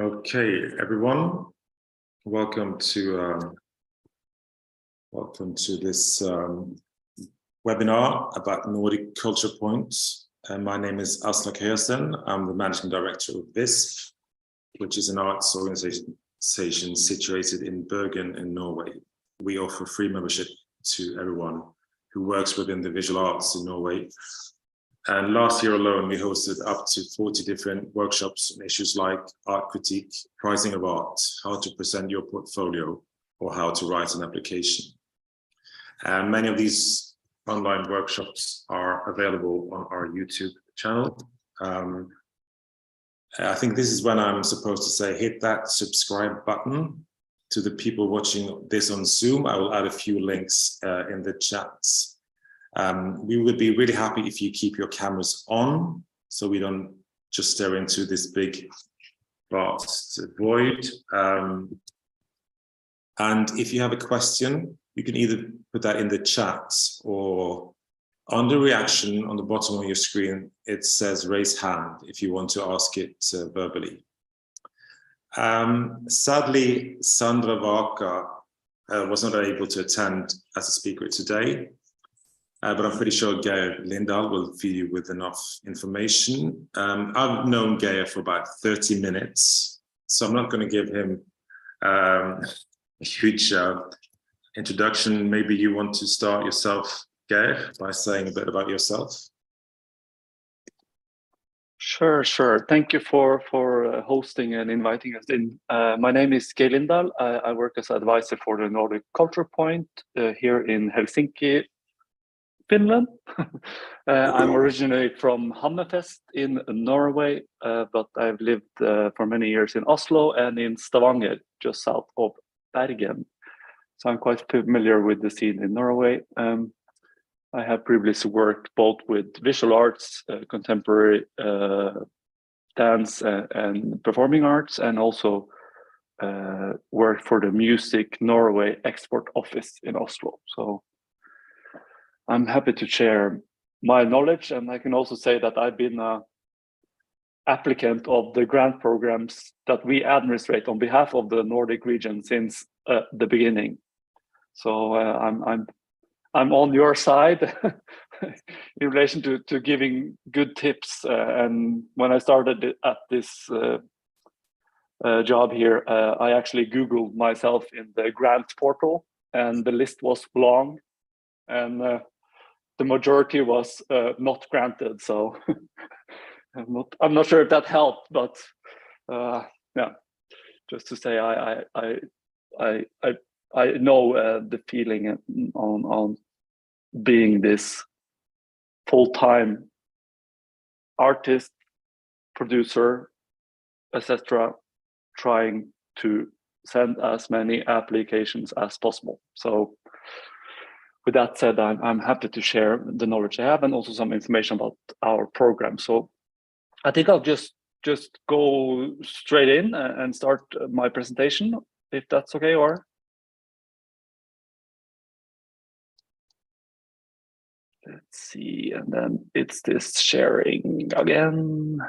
Okay, everyone, welcome to this webinar about Nordic culture points. My name is Aslak Heyersten. I'm the managing director of VISP, which is an arts organization situated in Bergen in Norway. We offer free membership to everyone who works within the visual arts in Norway. And last year alone, we hosted up to 40 different workshops on issues like art critique, pricing of art, how to present your portfolio, or how to write an application. And many of these online workshops are available on our YouTube channel. I think this is when I'm supposed to say, hit that subscribe button. To the people watching this on Zoom, I will add a few links in the chats. We would be really happy if you keep your cameras on, so we don't just stare into this big, vast void. And if you have a question, you can either put that in the chat or on the reaction on the bottom of your screen, it says raise hand if you want to ask it verbally. Sadly, Sandra Vaka was not able to attend as a speaker today. But I'm pretty sure Geir Lindahl will feed you with enough information. I've known Geir for about 30 minutes, so I'm not going to give him a huge introduction. Maybe you want to start yourself, Geir, by saying a bit about yourself. Sure. Thank you for hosting and inviting us in. My name is Geir Lindahl. I work as advisor for the Nordic Culture Point here in Helsinki, Finland. I'm originally from Hammerfest in Norway, but I've lived for many years in Oslo and in Stavanger, just south of Bergen. So I'm quite familiar with the scene in Norway. I have previously worked both with visual arts, contemporary dance and performing arts, and also worked for the Music Norway Export Office in Oslo. So I'm happy to share my knowledge, and I can also say that I've been an applicant of the grant programs that we administrate on behalf of the Nordic region since the beginning. So I'm on your side in relation to giving good tips. And when I started at this job here, I actually Googled myself in the grant portal, and the list was long, and the majority was not granted. So I'm not sure if that helped, but yeah, just to say I know the feeling on being this full-time artist, producer, etc., trying to send as many applications as possible. So with that said, I'm happy to share the knowledge I have and also some information about our program. So I think I'll just go straight in and start my presentation, if that's okay, or? Let's see, and then it's this sharing again.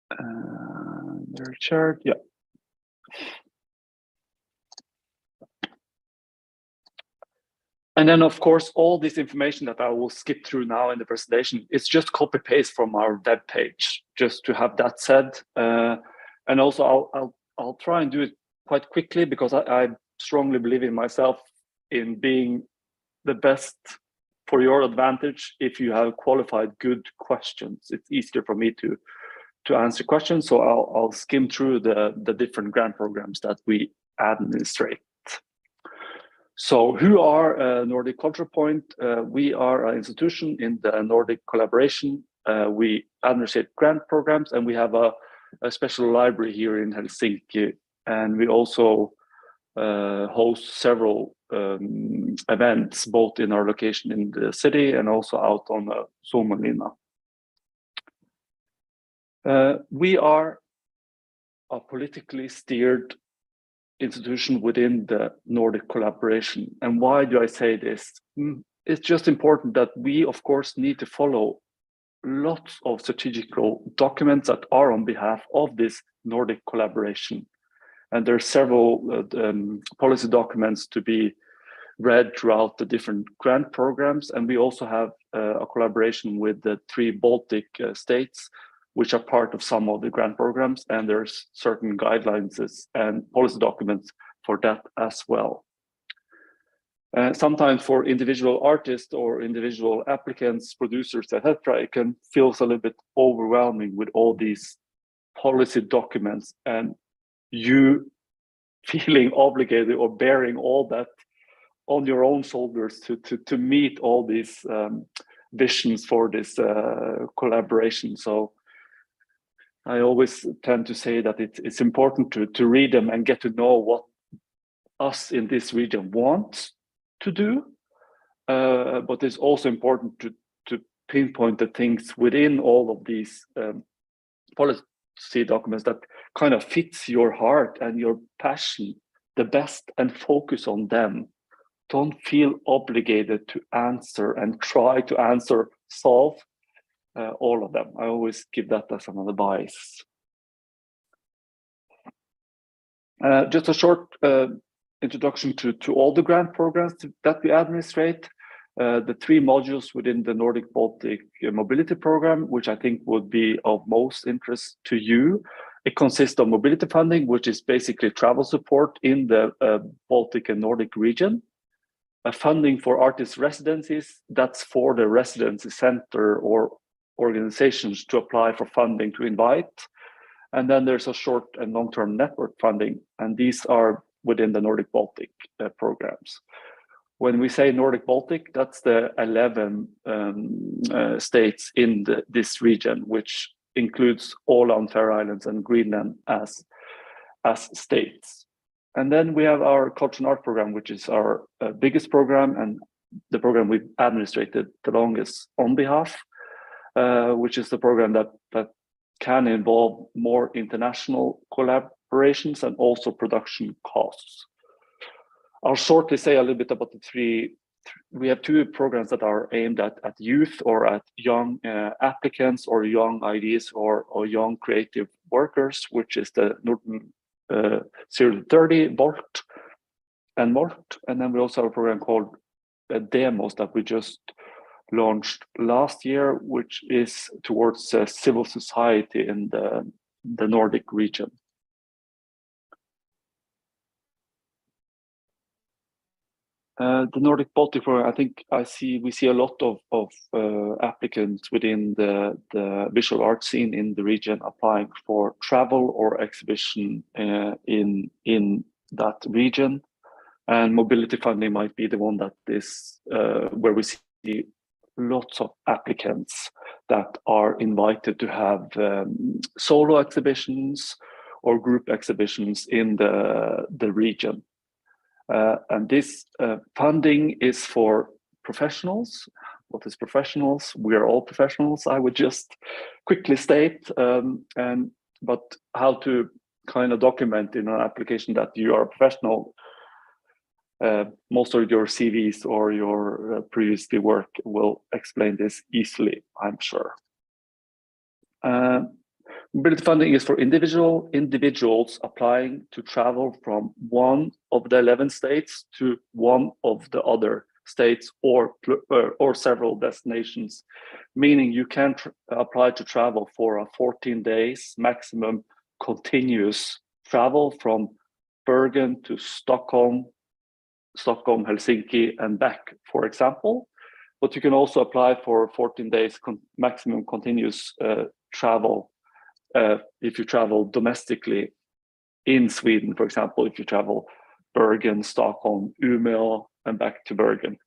Their chart, yeah. And then, of course, all this information that I will skip through now in the presentation is just copy paste from our web page, just to have that said. And also, I'll try and do it quite quickly because I strongly believe in myself in being the best for your advantage. If you have qualified good questions, it's easier for me to answer questions. So I'll skim through the different grant programs that we administrate. So who are Nordic Culture Point? We are an institution in the Nordic collaboration. We administrate grant programs, and we have a special library here in Helsinki. And we also host several events, both in our location in the city and also out on Suomenlinna. We are a politically steered institution within the Nordic collaboration. And why do I say this? It's just important that we, of course, need to follow lots of strategical documents that are on behalf of this Nordic collaboration. And there are several policy documents to be read throughout the different grant programs. And we also have a collaboration with the 3 Baltic states, which are part of some of the grant programs. And there's certain guidelines and policy documents for that as well. Sometimes for individual artists or individual applicants, producers, etc., it can feel a little bit overwhelming with all these policy documents and you feeling obligated or bearing all that on your own shoulders to meet all these visions for this collaboration. So I always tend to say that it's important to read them and get to know what us in this region want to do, but it's also important to pinpoint the things within all of these policy documents that kind of fits your heart and your passion the best and focus on them. Don't feel obligated to answer and try to solve all of them. I always give that as an advice. Just a short introduction to all the grant programs that we administrate. The 3 modules within the Nordic Baltic Mobility Program, which I think would be of most interest to you. It consists of mobility funding, which is basically travel support in the Baltic and Nordic region. Funding for artist residencies, that's for the residency center or organizations to apply for funding to invite. And then there's a short and long-term network funding, and these are within the Nordic Baltic programs. When we say Nordic Baltic, that's the 11 states in this region, which includes Åland, Faroe Islands, and Greenland as states. And then we have our Culture and Art program, which is our biggest program and the program we've administrated the longest on behalf, which is the program that can involve more international collaborations and also production costs. I'll shortly say a little bit about the 3. We have 2 programs that are aimed at youth or at young applicants or young ideas or young creative workers, which is the Norton 0-30 Mort. And then we also have a program called Demos that we just launched last year, which is towards civil society in the Nordic region. The Nordic Baltic program, I think we see a lot of applicants within the visual art scene in the region applying for travel or exhibition in that region. And mobility funding might be the one that is where we see lots of applicants that are invited to have solo exhibitions or group exhibitions in the region. And this funding is for professionals. What is professionals? We are all professionals, I would just quickly state. But how to kind of document in an application that you are a professional. Most of your CVs or your previous work will explain this easily, I'm sure. Mobility funding is for individuals applying to travel from one of the 11 states to one of the other states or several destinations, meaning you can apply to travel for a 14 days maximum continuous travel from Bergen to Stockholm, Helsinki, and back, for example. But you can also apply for 14 days maximum continuous travel if you travel domestically in Sweden, for example, if you travel Bergen, Stockholm, Umeå, and back to Bergen.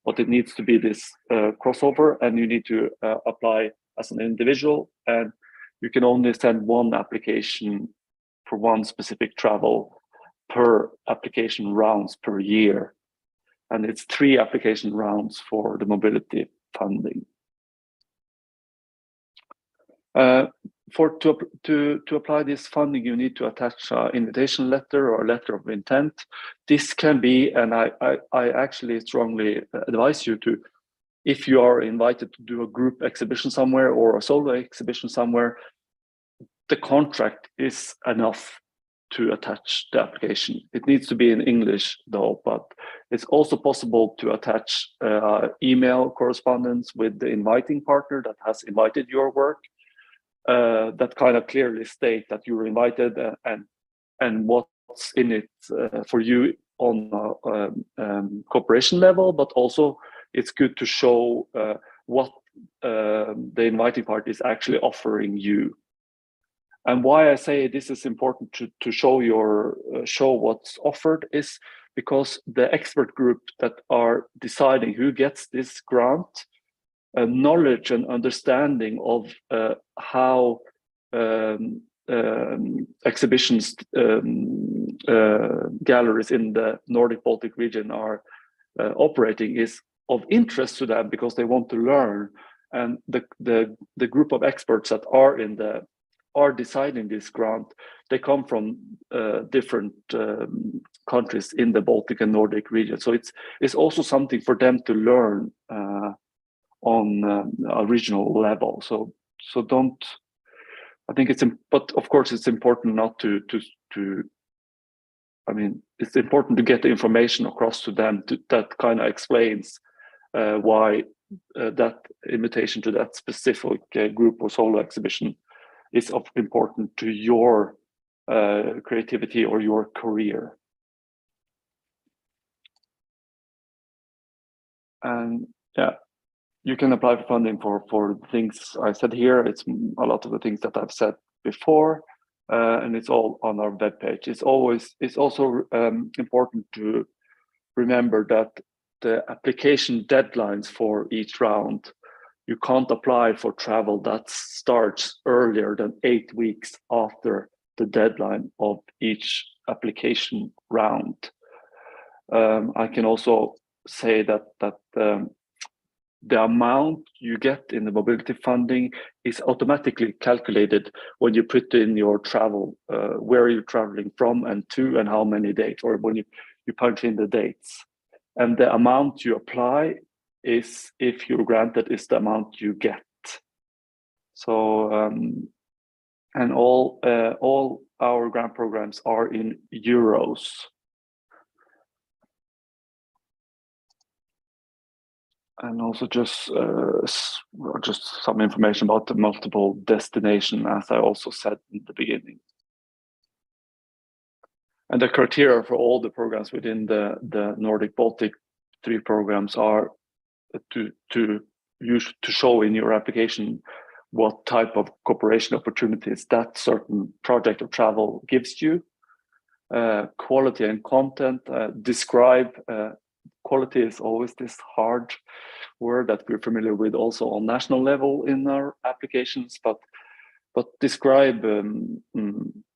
But it needs to be this crossover, and you need to apply as an individual, and you can only send one application for one specific travel per application rounds per year. And it's 3 application rounds for the mobility funding. To apply this funding, you need to attach an invitation letter or a letter of intent. This can be, and I actually strongly advise you to if you are invited to do a group exhibition somewhere or a solo exhibition somewhere, the contract is enough to attach the application. It needs to be in English though, but it's also possible to attach email correspondence with the inviting partner that has invited your work, that kind of clearly state that you were invited and what's in it for you on a cooperation level, but also it's good to show what the inviting party is actually offering you. And why I say this is important to show show what's offered is because the expert group that are deciding who gets this grant, knowledge and understanding of how exhibitions, galleries in the Nordic Baltic region are operating is of interest to them because they want to learn. And the group of experts that are deciding this grant, they come from different countries in the Baltic and Nordic region. So it's also something for them to learn on a regional level. So don't. I think but of course it's important not to. I mean, it's important to get the information across to them that kind of explains why that invitation to that specific group or solo exhibition is of important to your creativity or your career. And yeah, you can apply for funding for things I said here. It's a lot of the things that I've said before, and it's all on our webpage. It's also important to remember that the application deadlines for each round, you can't apply for travel that starts earlier than 8 weeks after the deadline of each application round. I can also say that the amount you get in the mobility funding is automatically calculated when you put in your travel, where you're traveling from and to, and how many dates, or when you punch in the dates. And the amount you apply is, if you're granted, is the amount you get. So, and all our grant programs are in euros. And also just some information about the multiple destination, as I also said in the beginning. And the criteria for all the programs within the Nordic Baltic 3 programs are to show in your application what type of cooperation opportunities that certain project or travel gives you, quality and content, describe. Quality is always this hard word that we're familiar with also on national level in our applications, but describe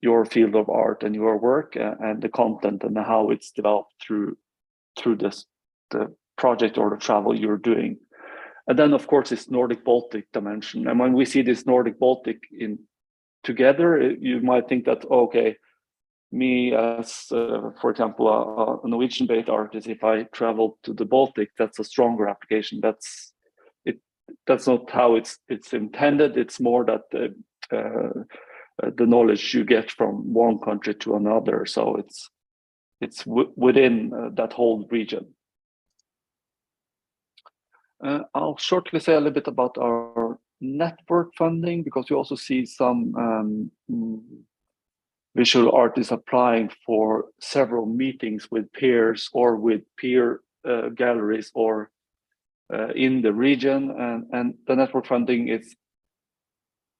your field of art and your work and the content and how it's developed through the project or the travel you're doing. And then of course it's Nordic Baltic dimension. And when we see this Nordic Baltic in together, you might think that, okay, me as, for example, a Norwegian-based artist, if I travel to the Baltic, that's a stronger application. That's not how it's intended. It's more that the knowledge you get from one country to another. So it's within that whole region. I'll shortly say a little bit about our network funding, because we also see some visual artists applying for several meetings with peers or with peer galleries or in the region, and the network funding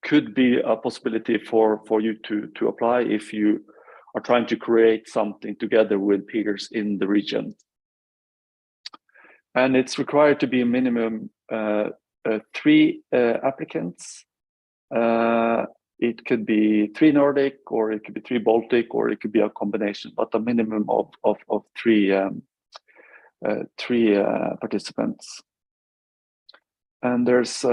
could be a possibility for you to apply if you are trying to create something together with peers in the region. And it's required to be a minimum 3 applicants. It could be 3 Nordic, or it could be 3 Baltic, or it could be a combination, but a minimum of 3 participants. And there's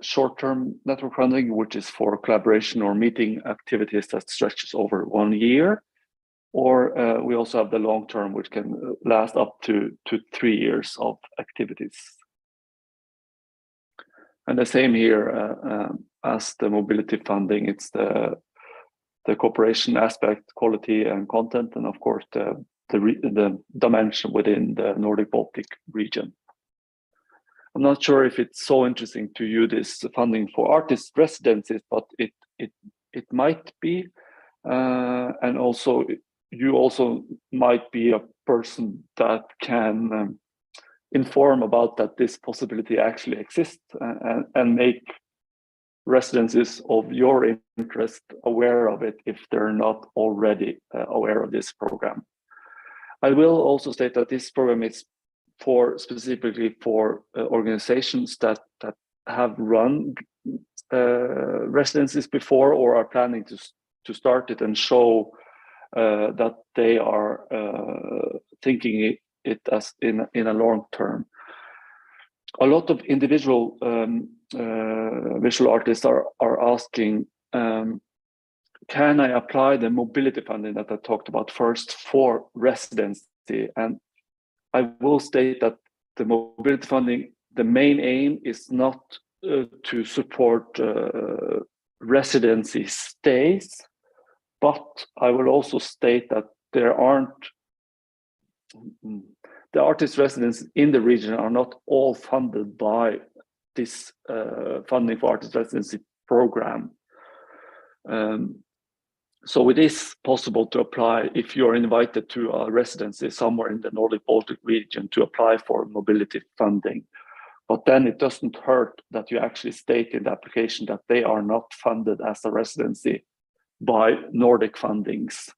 short-term network funding, which is for collaboration or meeting activities that stretches over 1 year. Or we also have the long-term, which can last up to 3 years of activities. And the same here as the mobility funding, it's the cooperation aspect, quality and content, and of course the dimension within the Nordic Baltic region. I'm not sure if it's so interesting to you, this funding for artist residencies, but it might be, and also you also might be a person that can inform about that this possibility actually exists, and make residencies of your interest aware of it if they're not already aware of this program. I will also state that this program is specifically for organizations that have run residencies before or are planning to start it, and show that they are thinking it as in a long term. A lot of individual visual artists are asking, can I apply the mobility funding that I talked about first for residency? And I will state that the mobility funding, the main aim is not to support residency stays, but I will also state that there aren't, the artist residences in the region are not all funded by this funding for artist residency program. So it is possible to apply if you're invited to a residency somewhere in the Nordic Baltic region to apply for mobility funding. But then it doesn't hurt that you actually state in the application that they are not funded as a residency by Nordic fundings.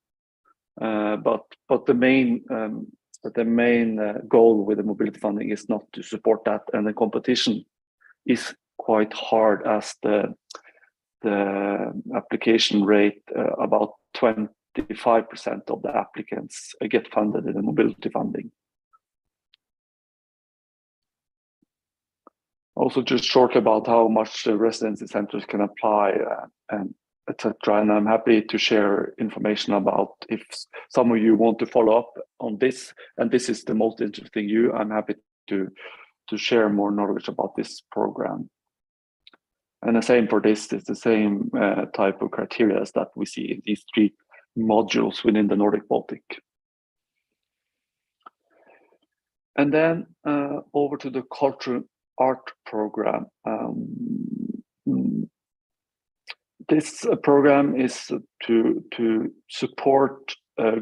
But the main goal with the mobility funding is not to support that, and the competition is quite hard, as the application rate, about 25% of the applicants get funded in the mobility funding. Also, just shortly about how much the residency centers can apply, and etc. And I'm happy to share information about, if some of you want to follow up on this, and this is the most interesting you, I'm happy to share more knowledge about this program. And the same for this, it's the same type of criteria that we see in these three modules within the Nordic Baltic. And then over to the cultural art program. This program is to support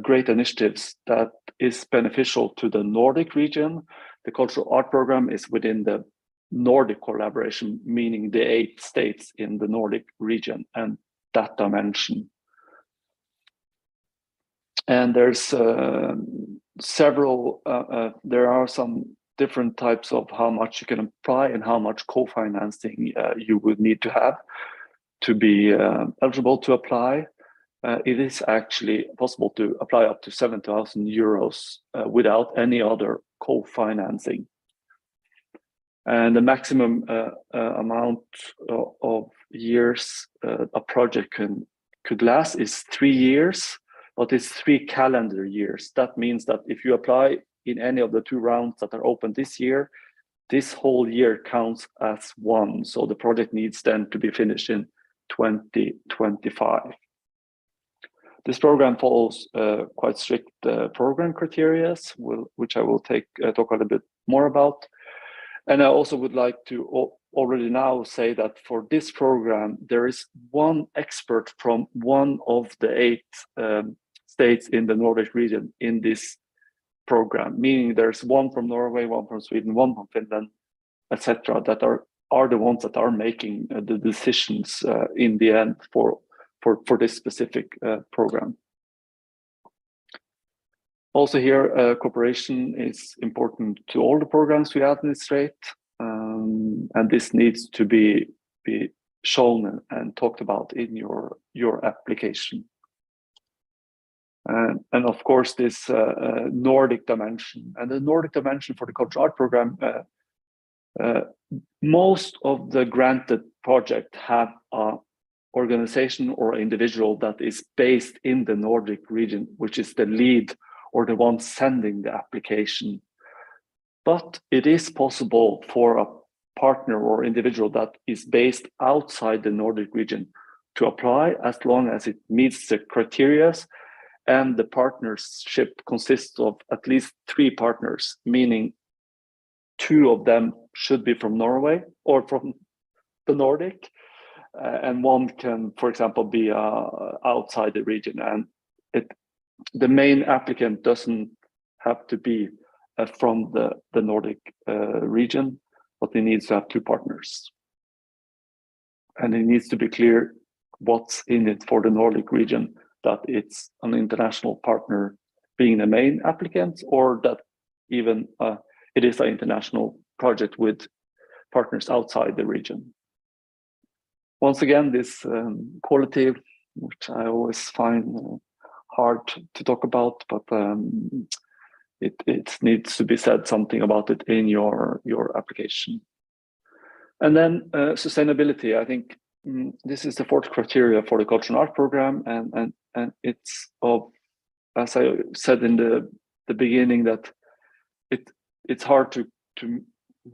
great initiatives that is beneficial to the Nordic region. The cultural art program is within the Nordic collaboration, meaning the 8 states in the Nordic region and that dimension. And there's several, there are some different types of how much you can apply and how much co-financing you would need to have to be eligible to apply. It is actually possible to apply up to 7,000 euros without any other co-financing. And the maximum amount of years a project could last is 3 years, but it's 3 calendar years. That means that if you apply in any of the 2 rounds that are open this year, this whole year counts as one. So the project needs then to be finished in 2025. This program follows quite strict program criteria, which I will talk a little bit more about. And I also would like to already now say that for this program, there is one expert from one of the 8 states in the Nordic region in this program, meaning there's one from Norway, one from Sweden, one from Finland, etc., that are the ones that are making the decisions in the end for this specific program. Also here, cooperation is important to all the programs we administrate, and this needs to be shown and talked about in your application. And of course, this Nordic dimension, and the Nordic dimension for the cultural art program, most of the granted projects have an organization or individual that is based in the Nordic region, which is the lead or the one sending the application. But it is possible for partner or individual that is based outside the Nordic region to apply, as long as it meets the criteria and the partnership consists of at least 3 partners, meaning 2 of them should be from Norway or from the Nordic, and 1 can, for example, be outside the region. And the main applicant doesn't have to be from the Nordic region, but it needs to have 2 partners. And it needs to be clear what's in it for the Nordic region, that it's an international partner being the main applicant, or that even it is an international project with partners outside the region. Once again, this quality, which I always find hard to talk about, but it needs to be said something about it in your application. And then sustainability, I think this is the 4th criteria for the culture and art program, and it's of, as I said in the beginning, that it's hard to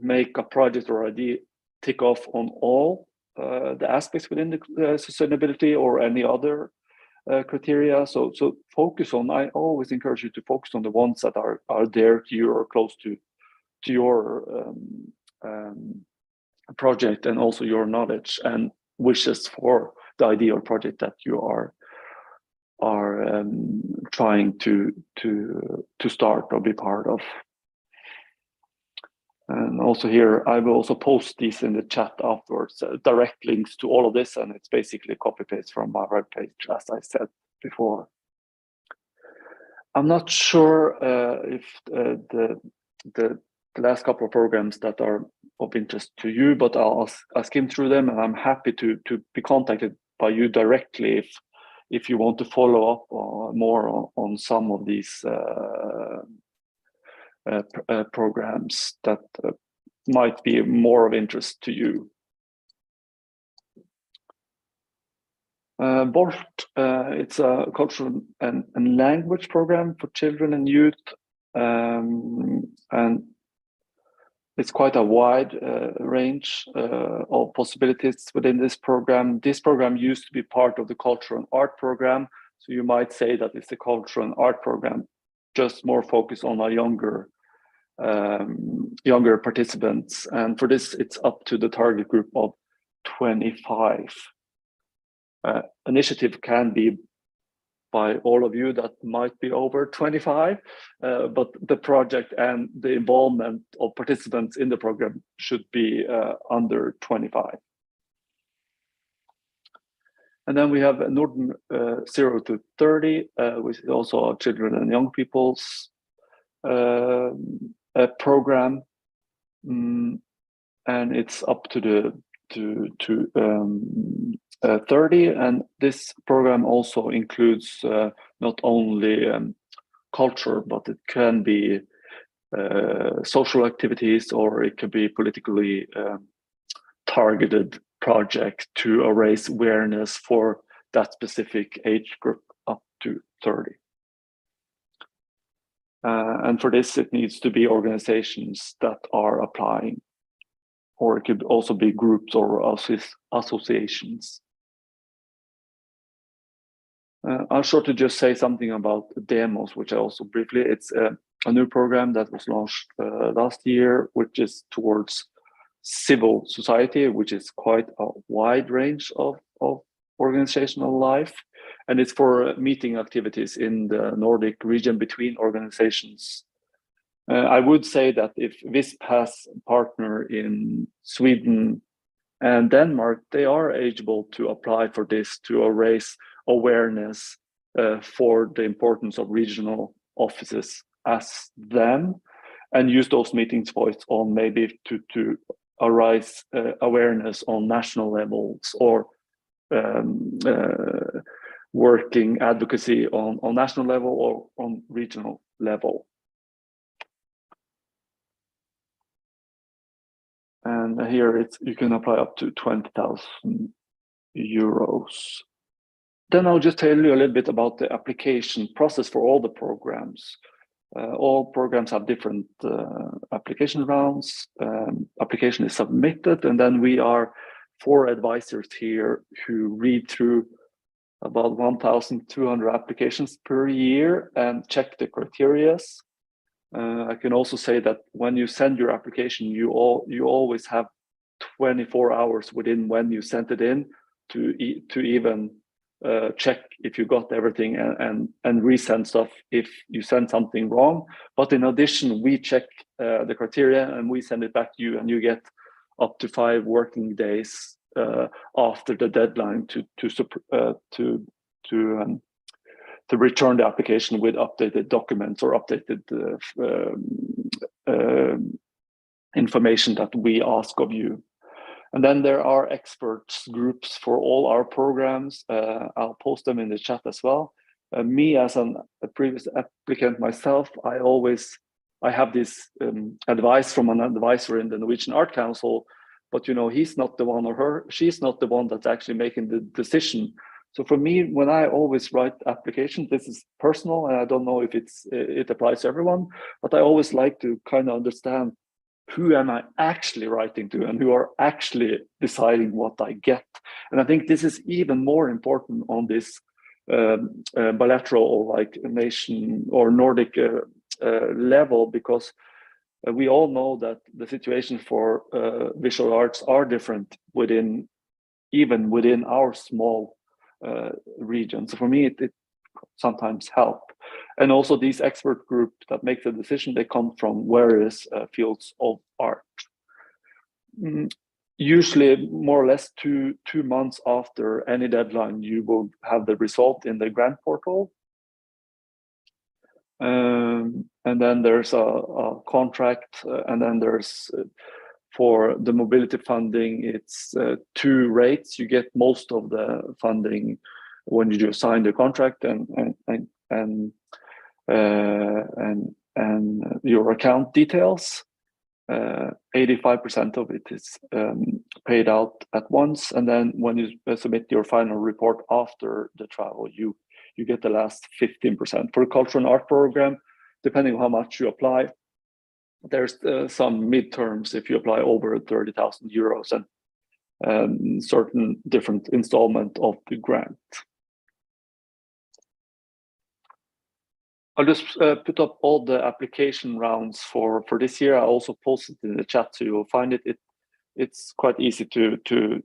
make a project or idea tick off on all the aspects within the sustainability or any other criteria. So focus on, I always encourage you to focus on the ones that are dear to you or close to your project, and also your knowledge and wishes for the idea or project that you are trying to start or be part of. And also here, I will also post these in the chat afterwards, direct links to all of this, and it's basically copy paste from my webpage, as I said before. I'm not sure if the last couple of programs that are of interest to you, but I'll skim through them, and I'm happy to be contacted by you directly if you want to follow up more on some of these programs that might be more of interest to you. BORT, it's a cultural and language program for children and youth, and it's quite a wide range of possibilities within this program. This program used to be part of the cultural and art program, so you might say that it's the cultural and art program, just more focused on a younger participants. And for this, it's up to the target group of 25. Initiative can be by all of you that might be over 25, but the project and the involvement of participants in the program should be under 25. And then we have Nordic 0 to 30, which is also children and young people's program, and it's up to 30, and this program also includes not only culture, but it can be social activities, or it could be politically targeted project to raise awareness for that specific age group up to 30. And for this, it needs to be organizations that are applying, or it could also be groups or associations. I'll shortly just say something about demos, which I also briefly, it's a new program that was launched last year, which is towards civil society, which is quite a wide range of organizational life. And it's for meeting activities in the Nordic region between organizations. I would say that if WISP has a partner in Sweden and Denmark, they are able to apply for this to raise awareness for the importance of regional offices as them, and use those meetings points on maybe to arise awareness on national levels, or working advocacy on national level or on regional level. And here you can apply up to 20,000 euros. Then I'll just tell you a little bit about the application process for all the programs. All programs have different application rounds. Application is submitted, and then we are 4 advisors here who read through about 1,200 applications per year and check the criteria. I can also say that when you send your application, you always have 24 hours within when you sent it in to even check if you got everything and resend stuff if you send something wrong. But in addition, we check the criteria and we send it back to you, and you get up to 5 working days after the deadline to return the application with updated documents or updated information that we ask of you. And then there are experts groups for all our programs. I'll post them in the chat as well. Me as a previous applicant myself, I have this advice from an advisor in the Norwegian Art Council, but he's not the one, or she's not the one that's actually making the decision. So for me, when I always write applications, this is personal, and I don't know if it applies to everyone, but I always like to kind of understand who am I actually writing to and who are actually deciding what I get. And I think this is even more important on this bilateral or like nation or Nordic level, because we all know that the situation for visual arts are different even within our small region. So for me, it sometimes help. And also these expert group that make the decision, they come from various fields of art. Usually more or less two months after any deadline, you will have the result in the grant portal. And then there's a contract, and then there's for the mobility funding, it's 2 rates. You get most of the funding when you just sign the contract and your account details. 85% of it is paid out at once, and then when you submit your final report after the travel, you get the last 15%. For a cultural and art program, depending on how much you apply, there's some midterms if you apply over 30,000 euros and certain different installment of the grant. I'll just put up all the application rounds for this year. I also posted in the chat, so you'll find it. It's quite easy to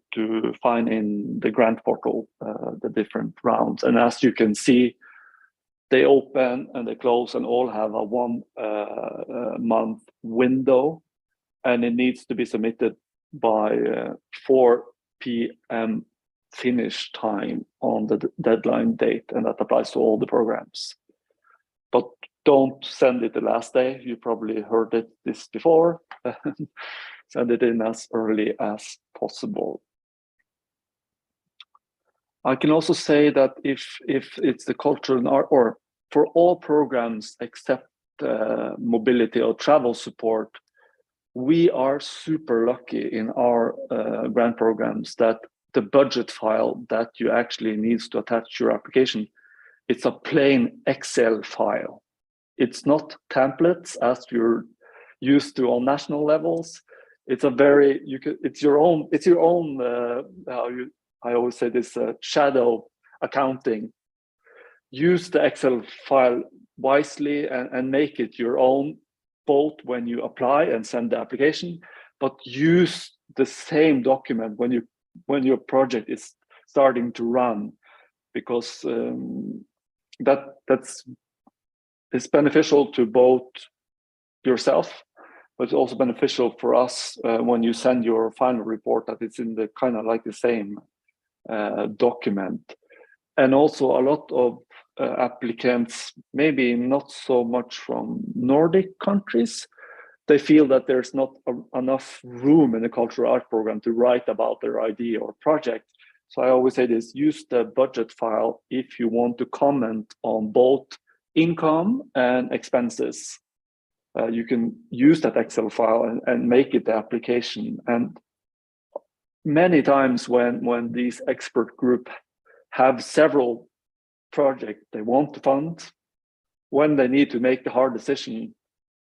find in the grant portal the different rounds. And as you can see, they open and they close and all have a 1 month window, and it needs to be submitted by 4 p.m. Finnish time on the deadline date, and that applies to all the programs. But don't send it the last day. You probably heard this before. Send it in as early as possible. I can also say that if it's the cultural and art, or for all programs except mobility or travel support, we are super lucky in our grant programs that the budget file that you actually needs to attach to your application, it's a plain Excel file. It's not templates as you're used to on national levels. It's it's your own I always say this shadow accounting. Use the Excel file wisely and make it your own, both when you apply and send the application, but use the same document when your project is starting to run, because that's beneficial to both yourself, but it's also beneficial for us when you send your final report, that it's in the kind of like the same document. And also a lot of applicants, maybe not so much from Nordic countries, they feel that there's not enough room in the cultural art program to write about their idea or project. So I always say this: use the budget file if you want to comment on both income and expenses. You can use that Excel file and make it the application. And many times when these expert group have several projects they want to fund, when they need to make the hard decision,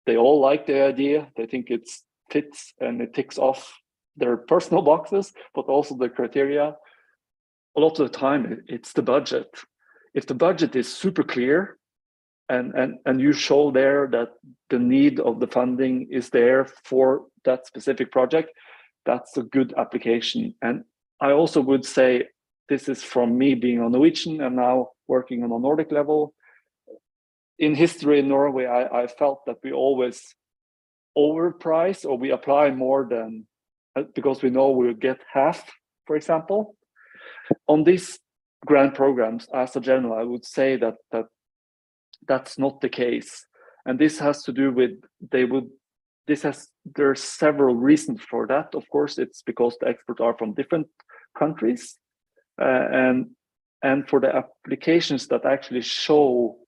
they all like the idea. They think it fits and it ticks off their personal boxes, but also the criteria. A lot of the time, it's the budget. If the budget is super clear and you show there that the need of the funding is there for that specific project, that's a good application. And I also would say, this is from me being a Norwegian and now working on a Nordic level. In history in Norway, I felt that we always overprice, or we apply more than, because we know we'll get half, for example. On these grant programs, as a general, I would say that that's not the case. And this has to do with, there's several reasons for that. Of course, it's because the experts are from different countries. And for the applications that actually show,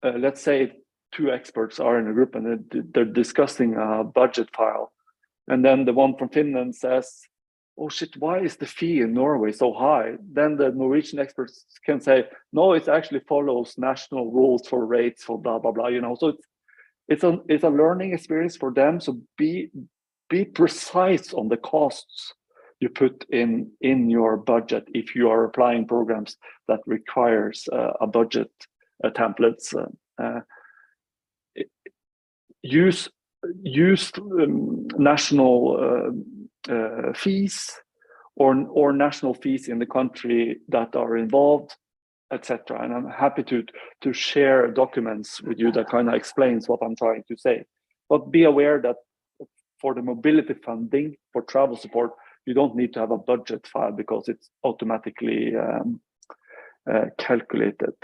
let's say 2 experts are in a group and they're discussing a budget file. And then the one from Finland says, oh shit, why is the fee in Norway so high? Then the Norwegian experts can say, no, it actually follows national rules for rates for blah, blah, blah, you know. So it's a learning experience for them. So be precise on the costs you put in your budget if you are applying programs that requires a budget templates. Use national fees or national fees in the country that are involved, etc. And I'm happy to share documents with you that kind of explains what I'm trying to say. But be aware that for the mobility funding for travel support, you don't need to have a budget file because it's automatically calculated.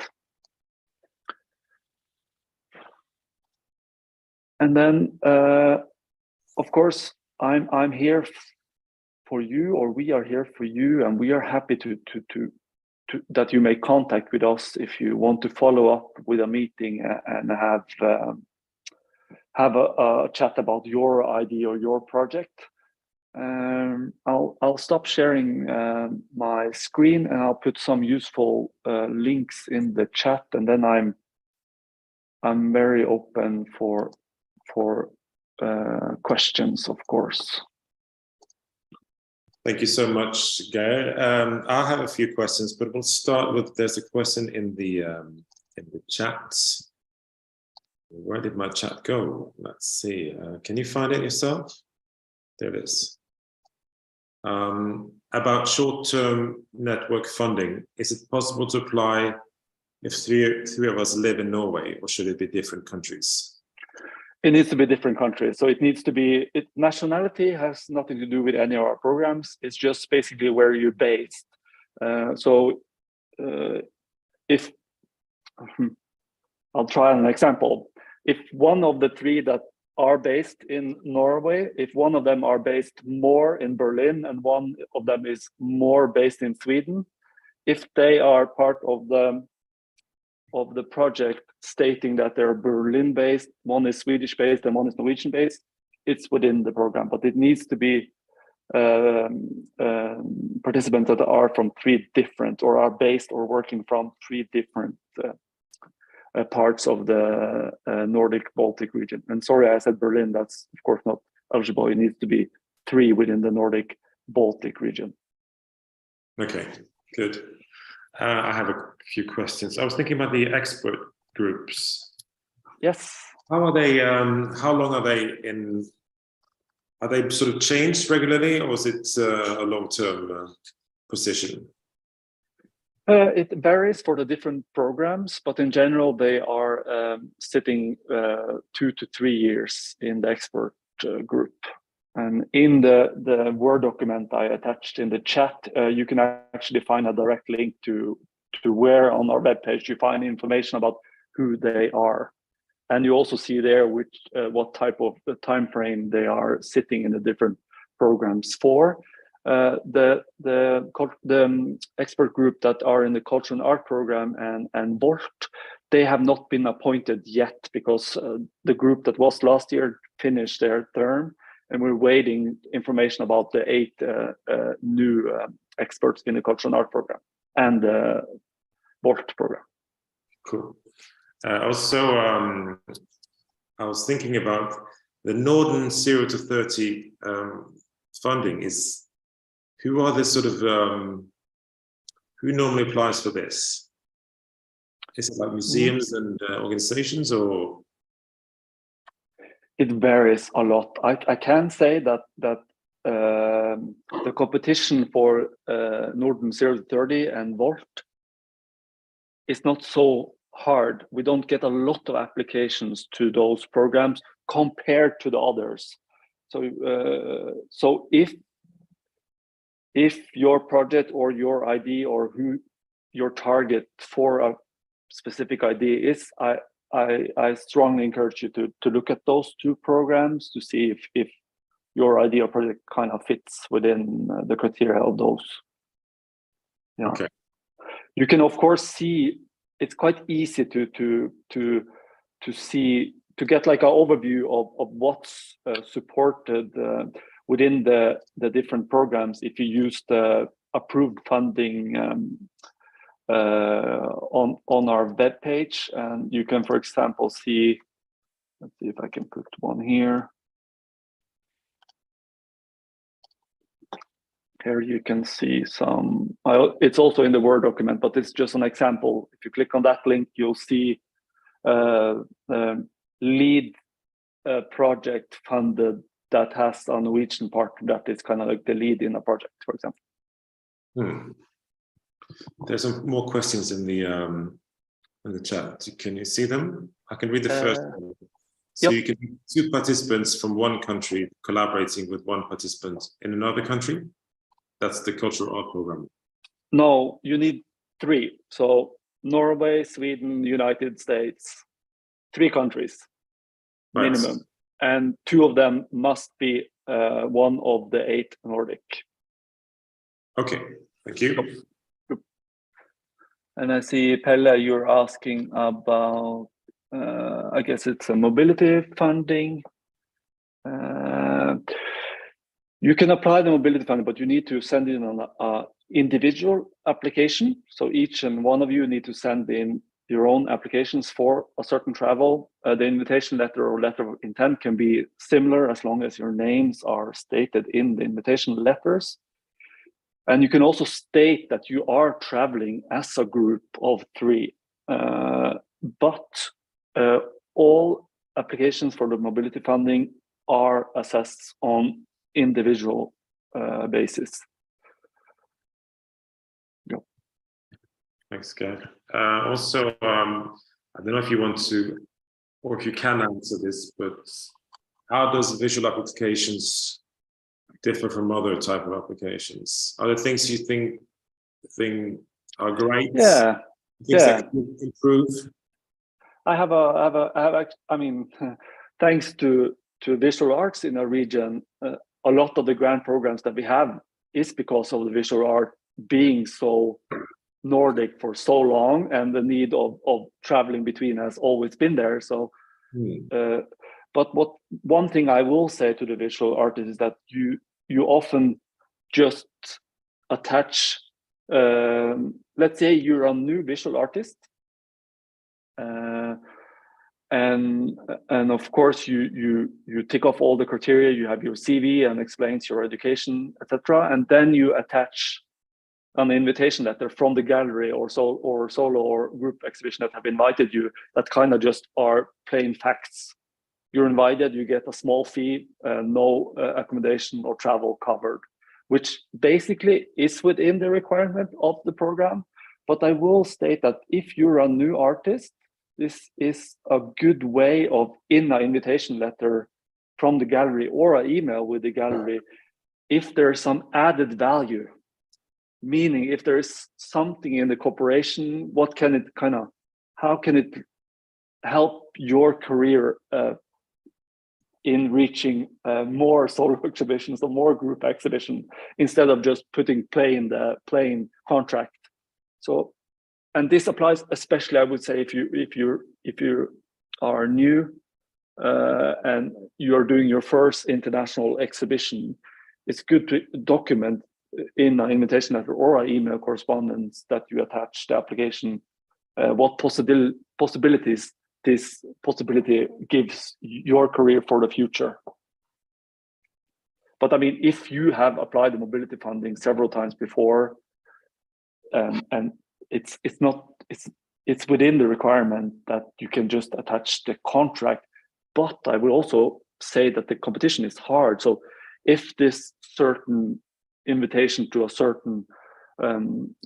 And then, of course, I'm here for you, or we are here for you, and we are happy to that you make contact with us if you want to follow up with a meeting and have a chat about your idea or your project. I'll stop sharing my screen and I'll put some useful links in the chat, and then I'm very open for questions, of course. Thank you so much, Geir. I'll have a few questions, but we'll start with, there's a question in the chat. Where did my chat go? Let's see. Can you find it yourself? There it is. About short-term network funding, is it possible to apply if three of us live in Norway, or should it be different countries? It needs to be different countries. So it needs to be, nationality has nothing to do with any of our programs. It's just basically where you're based. If, I'll try an example. If one of the 3 that are based in Norway, if one of them are based more in Berlin and one of them is more based in Sweden, if they are part of the project stating that they're Berlin-based, one is Swedish-based and one is Norwegian-based, it's within the program. But it needs to be participants that are from 3 different, or are based or working from 3 different parts of the Nordic Baltic region. And sorry, I said Berlin, that's of course not eligible. It needs to be 3 within the Nordic Baltic region. Okay, good. I have a few questions. I was thinking about the expert groups. Yes. How are they? How long are they in? Are they sort of changed regularly, or is it a long-term position? It varies for the different programs, but in general, they are sitting 2 to 3 years in the expert group. And in the Word document I attached in the chat, you can actually find a direct link to where on our webpage you find information about who they are. And you also see there what type of time frame they are sitting in the different programs for. The expert group that are in the Culture and Art program and Volt, they have not been appointed yet because the group that was last year finished their term, and we're waiting information about the 8 new experts in the Culture and Art program and the Volt program. Cool. Also, I was thinking about the Norden 0 to 30 funding. Who are the sort of who normally applies for this? Is it like museums and organizations, or? It varies a lot. I can say that the competition for Norden 0 to 30 and Volt is not so hard. We don't get a lot of applications to those programs compared to the others. So if your project or your idea or who your target for a specific idea is, I strongly encourage you to look at those two programs to see if your idea or project kind of fits within the criteria of those. Yeah. Okay. You can of course see it's quite easy to see, to get like an overview of what's supported within the different programs if you use the approved funding on our web page. And you can, for example, see, let's see if I can put one here. Here you can see some, it's also in the Word document, but it's just an example. If you click on that link, you'll see lead project funded that has a Norwegian partner that is kind of like the lead in a project, for example. There's some more questions in the chat. Can you see them? I can read the first one. So Yep. you can be 2 participants from one country collaborating with 1 participant in another country. That's the cultural art program. No, you need 3. So Norway, Sweden, United States, 3 countries minimum, and 2 of them must be one of the 8 Nordic. Okay, thank you. And I see, Pelle, you're asking about, I guess it's a mobility funding. You can apply the mobility funding, but you need to send in an individual application. So each and one of you need to send in your own applications for a certain travel. The invitation letter or letter of intent can be similar as long as your names are stated in the invitation letters. And you can also state that you are traveling as a group of 3. But all applications for the mobility funding are assessed on individual basis. Go. Thanks, Geir. Also, I don't know if you want to, or if you can answer this, but how does visual applications differ from other type of applications? Are there things you think are great? Yeah. Things that can improve? I mean, thanks to visual arts in our region, a lot of the grant programs that we have is because of the visual art being so Nordic for so long, and the need of traveling between has always been there. So, but one thing I will say to the visual artist is that you often just attach. Let's say you're a new visual artist, and of course you tick off all the criteria. You have your CV and explains your education, etc., and then you attach an invitation letter from the gallery or solo or group exhibition that have invited you, that kind of just are plain facts. You're invited, you get a small fee, no accommodation or travel covered, which basically is within the requirement of the program. But I will state that if you're a new artist, this is a good way of, in an invitation letter from the gallery or an email with the gallery, if there's some added value, meaning if there is something in the cooperation, how can it help your career in reaching more solo exhibitions or more group exhibition, instead of just putting plain contract. So, and this applies especially, I would say, if you are new and you're doing your first international exhibition, it's good to document in an invitation letter or an email correspondence that you attach the application what possibilities this possibility gives your career for the future. But I mean, if you have applied the mobility funding several times before, and it's within the requirement that you can just attach the contract. But I will also say that the competition is hard. So if this certain invitation to a certain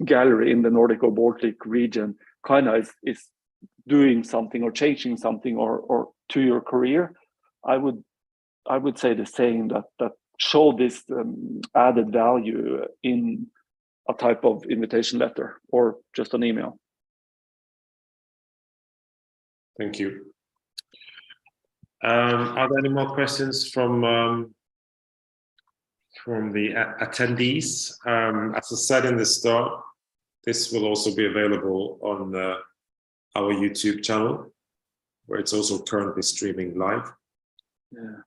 gallery in the Nordic or Baltic region kind of is doing something or changing something or to your career, I would say the same, that show this added value in a type of invitation letter or just an email. Thank you. Are there any more questions from the attendees? As I said in the start, this will also be available on our YouTube channel, where it's also currently streaming live. Yeah.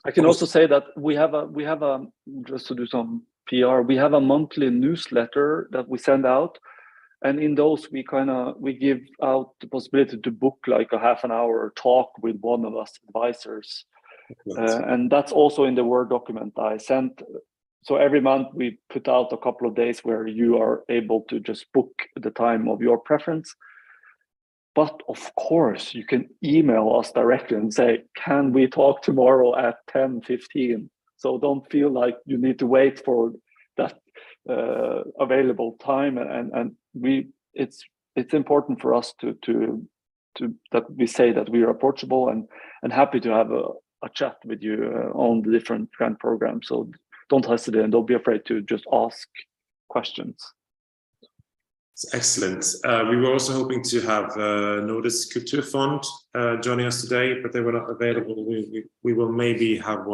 I can also say that we have a just to do some PR. We have a monthly newsletter that we send out, and in those we give out the possibility to book like a half an hour talk with one of us advisors, and that's also in the Word document I sent. So every month we put out a couple of days where you are able to just book the time of your preference. But of course, you can email us directly and say, can we talk tomorrow at 10:15? So don't feel like you need to wait for that available time. And it's important for us to that we say that we are approachable and happy to have a chat with you on the different grant programs. So don't hesitate and don't be afraid to just ask questions. It's excellent. We were also hoping to have Nordic Kulturfond joining us today, but they were not available. We will maybe have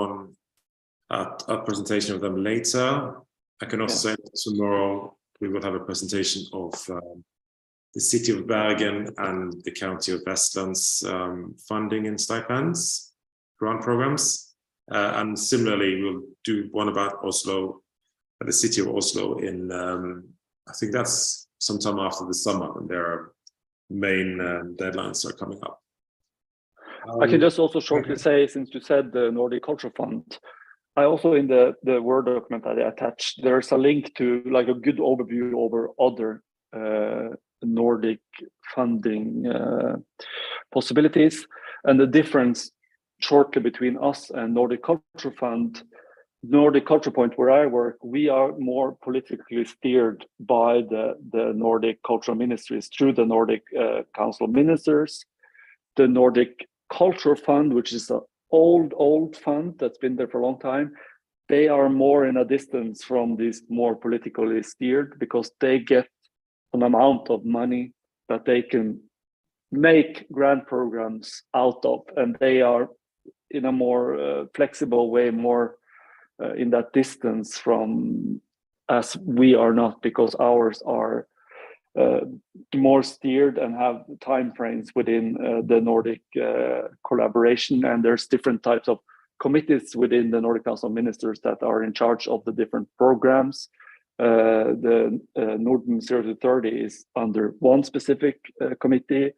a presentation of them later. I can also say that tomorrow we will have a presentation of the city of Bergen and the county of Vestland's funding and stipends, grant programs. And similarly, we'll do one about Oslo, the city of Oslo in, I think that's sometime after the summer, and their main deadlines are coming up. I can just also shortly say, since you said the Nordic Cultural Fund, I also in the Word document that I attached, there's a link to like a good overview over other Nordic funding possibilities, and the difference shortly between us and Nordic Cultural Fund. Nordic Culture Point, where I work, we are more politically steered by the Nordic cultural ministries through the Nordic Council of Ministers. The Nordic Culture Fund, which is an old fund that's been there for a long time, they are more in a distance from this more politically steered, because they get an amount of money that they can make grant programs out of, and they are in a more flexible way, more in that distance from, as we are not, because ours are more steered and have time frames within the Nordic collaboration, and there's different types of committees within the Nordic Council of Ministers that are in charge of the different programs. The Norden 0 to 30 is under one specific committee.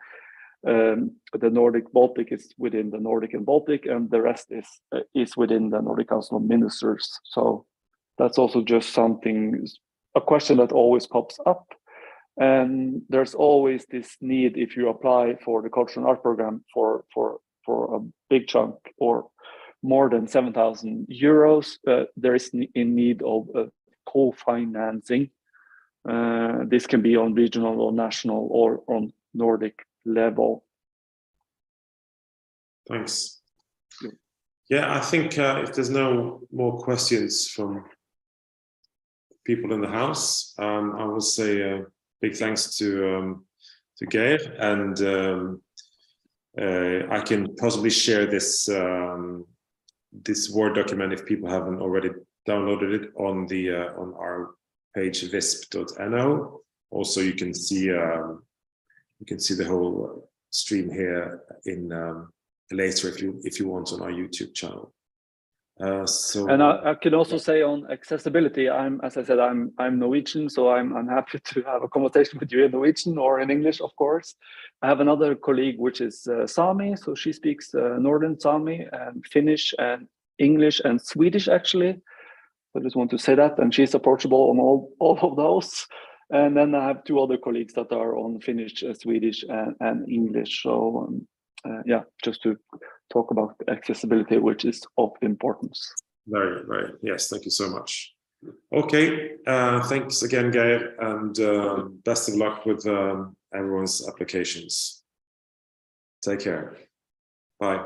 The Nordic Baltic is within the Nordic and Baltic, and the rest is within the Nordic Council of Ministers. So that's also just something, a question that always pops up. And there's always this need, if you apply for the Culture and Art program for a big chunk or more than 7,000 euros, there is in need of co-financing. This can be on regional or national or on Nordic level. Thanks. Yeah, I think if there's no more questions from people in the house, I will say big thanks to Geir, and I can possibly share this this Word document if people haven't already downloaded it on the on our page visp.no. Also, you can see the whole stream here in later if you want on our YouTube channel. And I can also say on accessibility, as I said, I'm Norwegian, so I'm happy to have a conversation with you in Norwegian or in English, of course. I have another colleague which is Sami, so she speaks Northern Sami and Finnish and English and Swedish actually. I just want to say that, and she's approachable on all of those. And then I have two other colleagues that are on Finnish, Swedish, and English. So yeah, just to talk about accessibility, which is of importance. Very, very, yes, thank you so much. Okay, thanks again, Geir, and best of luck with everyone's applications. Take care. Bye.